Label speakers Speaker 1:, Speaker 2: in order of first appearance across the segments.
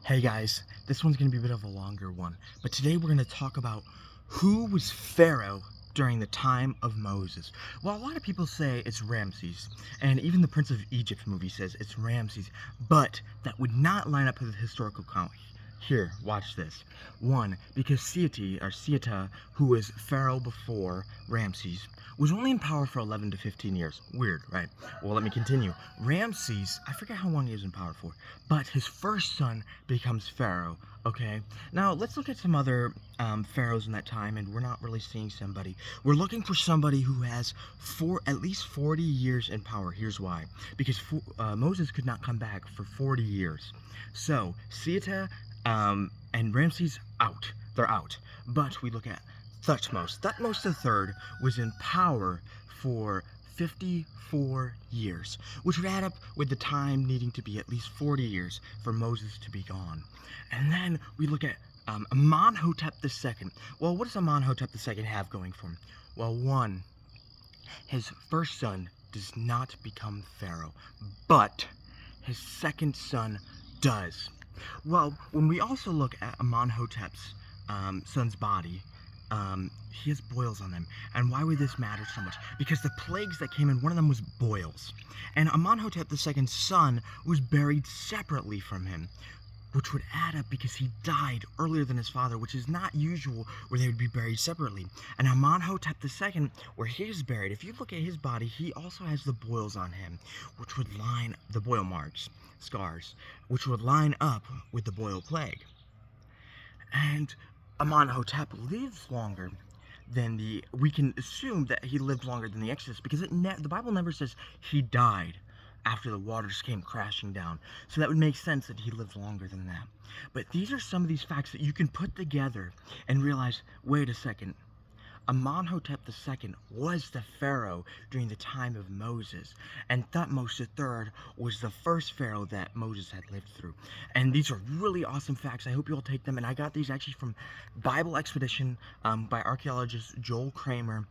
Speaker 1: Hey guys, this one's going to be a bit of a longer one, but today we're going to talk about who was Pharaoh during the time of Moses. Well, a lot of people say it's Ramses, and even the Prince of Egypt movie says it's Ramses, but that would not line up with the historical count. Here, watch this. One, because Seta, who was Pharaoh before Ramses, was only in power for 11 to 15 years. Weird, right? Well, let me continue. Ramses, I forget how long he was in power for, but his first son becomes Pharaoh, okay? Now, let's look at some other pharaohs in that time, and we're not really seeing somebody. We're looking for somebody who has at least 40 years in power. Here's why. Because Moses could not come back for 40 years. So, Seta and Ramses out. They're out. But we look at Thutmose. Thutmose III was in power for 54 years, which would add up with the time needing to be at least 40 years for Moses to be gone. And then we look at Amenhotep II. Well, what does Amenhotep II have going for him? Well, one, his first son does not become pharaoh, but his second son does. Well, when we also look at Amenhotep's son's body, he has boils on him. And why would this matter so much? Because the plagues that came in, one of them was boils. And Amenhotep II's son was buried separately from him, which would add up because he died earlier than his father, which is not usual where they would be buried separately. And Amenhotep II, where he is buried, if you look at his body, he also has the boils on him, which would line the boil marks, scars, which would line up with the boil plague. And Amenhotep lives longer than we can assume that he lived longer than the Exodus, because the Bible never says he died after the waters came crashing down. So that would make sense that he lived longer than that. But these are some of these facts that you can put together and realize, wait a second, Amenhotep II was the pharaoh during the time of Moses, and Thutmose III was the first pharaoh that Moses had lived through. And these are really awesome facts. I hope you all take them, and I got these actually from Bible Expedition by archaeologist Joel Kramer.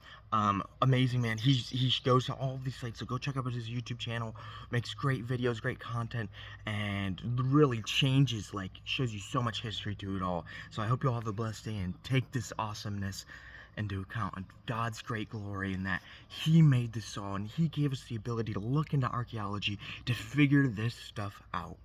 Speaker 1: Amazing man. He goes to all of these sites, so go check out his YouTube channel. Makes great videos, great content, and really shows you so much history to it all. So I hope you all have a blessed day and take this awesomeness into account and God's great glory in that he made this all and he gave us the ability to look into archaeology to figure this stuff out.